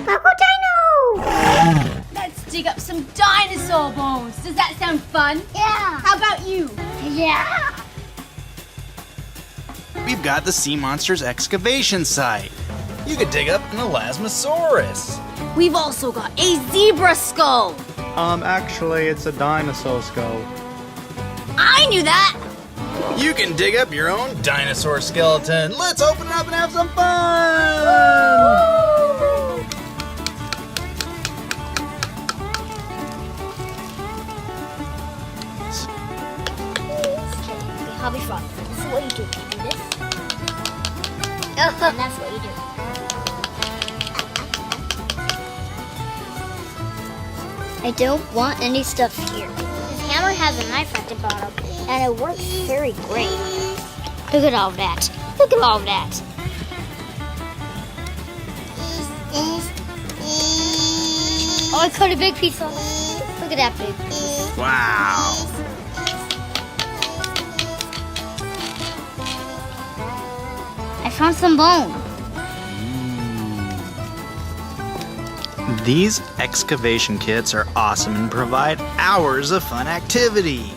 GoGoDino! Let's dig up some dinosaur bones. Does that sound fun? Yeah. How about you? Yeah. We've got the Sea Monsters excavation site. You could dig up an Elasmosaurus. We've also got a zebra skull. Actually, it's a dinosaur skull. I knew that. You can dig up your own dinosaur skeleton. Let's open it up and have some fun! Hobby Frog, this is what you do. You do this. And that's what you do. I don't want any stuff here. This hammer has a knife at the bottom, and it works very great. Look at all that. Look at all that. Oh, I cut a big piece off. Look at that big piece. Wow. I found some bone. These excavation kits are awesome and provide hours of fun activity.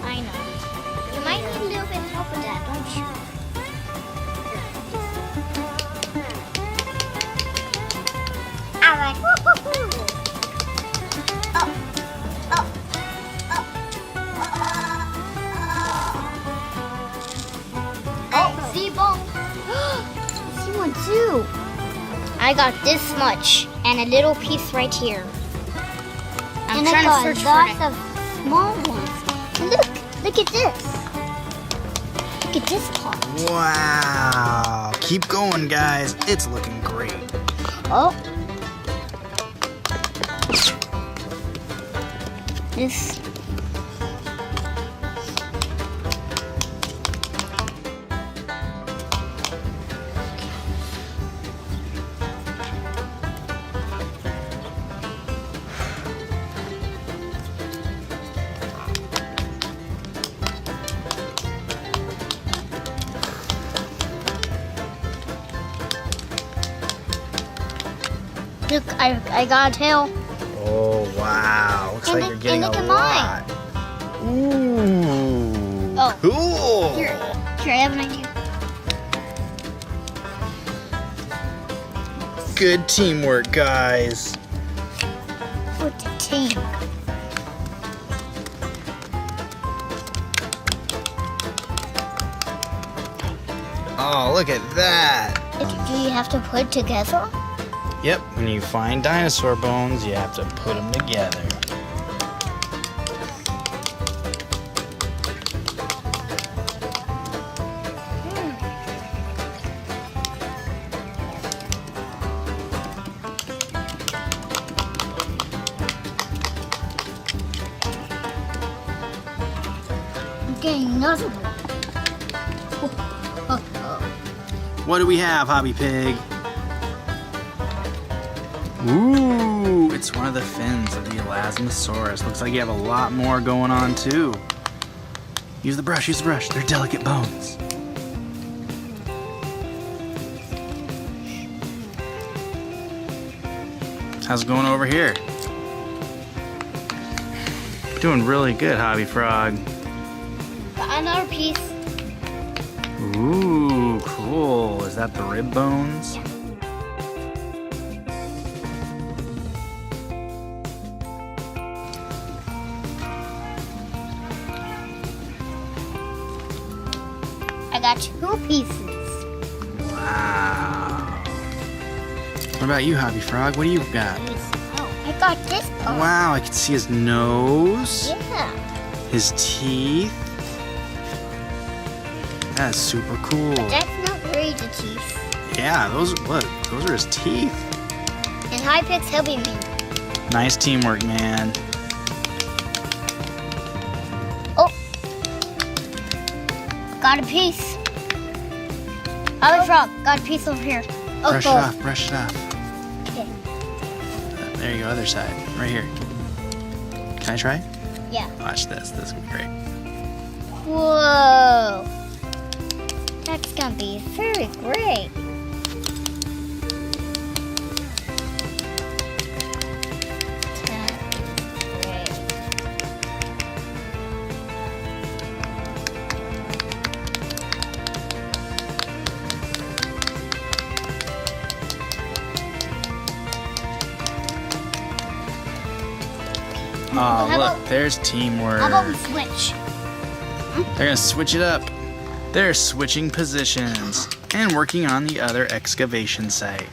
I know. You might need a little bit of help with that, don't you? All right. Oh, see bone. See one too. I got this much and a little piece right here. I'm trying to search for lots of small ones. Look at this. Look at this part. Wow. Keep going, guys. It's looking great. Oh. This. Look, I got a tail. Oh, wow. Looks like you're getting a look at lot. Ooh. Oh. Cool. Here, I have an idea. Good teamwork, guys. What's a team? Oh, look at that. Do you have to put it together? Yep, when you find dinosaur bones, you have to put them together. I'm getting another one. What do we have, Hobby Pig? Ooh, it's one of the fins of the Elasmosaurus. Looks like you have a lot more going on, too. Use the brush, use the brush. They're delicate bones. How's it going over here? Doing really good, Hobby Frog. Got another piece. Ooh, cool. Is that the rib bones? I got 2 pieces. Wow. What about you, Hobby Frog? What do you got? Oh, I got this part. Wow, I can see his nose, Yeah. his teeth. That's super cool. That's not really the teeth. Yeah, those are his teeth. And HobbyPig's helping me. Nice teamwork, man. Oh. Got a piece. Hobby Frog, got a piece over here. Oh, Brush it off, brush it off. Okay. There you go, other side, right here. Can I try? Yeah. Watch this, this is gonna be great. Whoa. That's gonna be very great. Oh, How look, about- there's teamwork. How about we switch? They're gonna switch it up. They're switching positions and working on the other excavation site.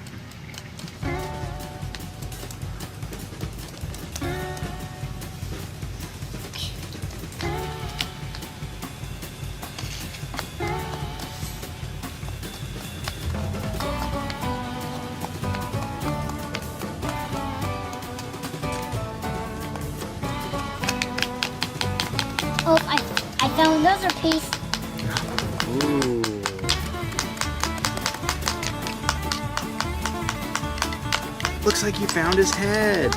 Oh, I found another piece. Ooh. Looks like you found his head.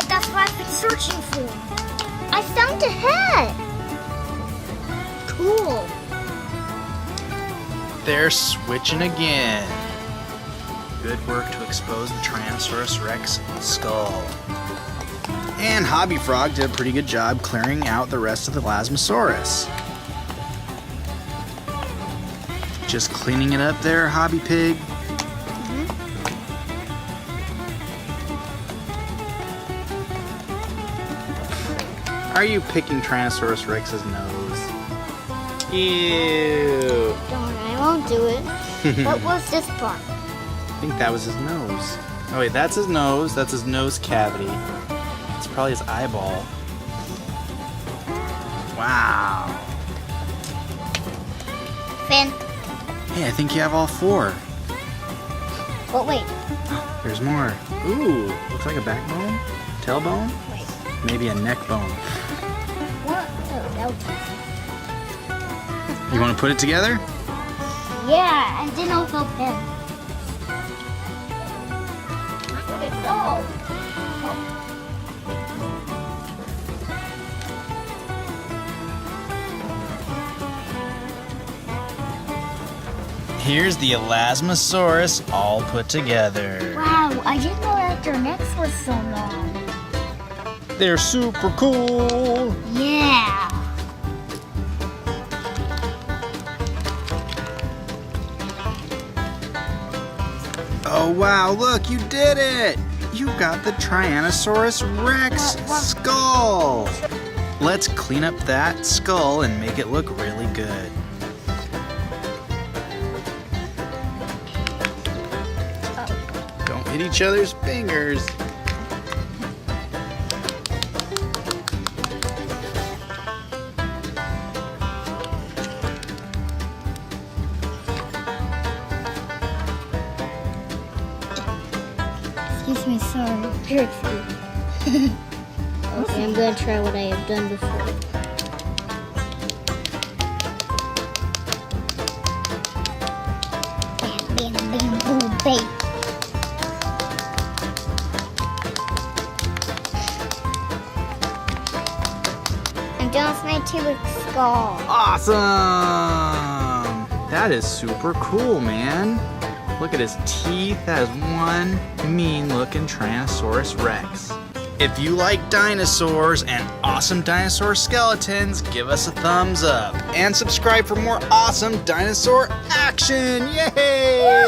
That's what I've been searching for. I found a head. Cool. They're switching again. Good work to expose the Tyrannosaurus Rex skull. And Hobby Frog did a pretty good job clearing out the rest of the Elasmosaurus. Just cleaning it up there, Hobby Pig. Are you picking Tyrannosaurus Rex's nose? Ew. Darn, I won't do it. What was this part? I think that was his nose. Oh wait, that's his nose. That's his nose cavity. It's probably his eyeball. Wow. Finn. Hey, I think you have all four. But wait. There's more. Ooh, looks like a backbone, tailbone, Wait. maybe a neck bone. What? Oh, that was... You want to put it together? Yeah, and then also Finn. Look at those. Here's the Elasmosaurus all put together. Wow, I didn't know that their necks were so long. They're super cool. Yeah. Oh wow, look, you did it! You got the Tyrannosaurus Rex skull! Let's clean up that skull and make it look really good. Don't hit each other's fingers. Excuse me, sorry. Okay, I'm gonna try what I have done before. Bam, bam, bam, boom, bam. I'm done with my two-week skull. Awesome! That is super cool, man. Look at his teeth. That is one mean-looking Tyrannosaurus Rex. If you like dinosaurs and awesome dinosaur skeletons, give us a thumbs up. And subscribe for more awesome dinosaur action! Yay!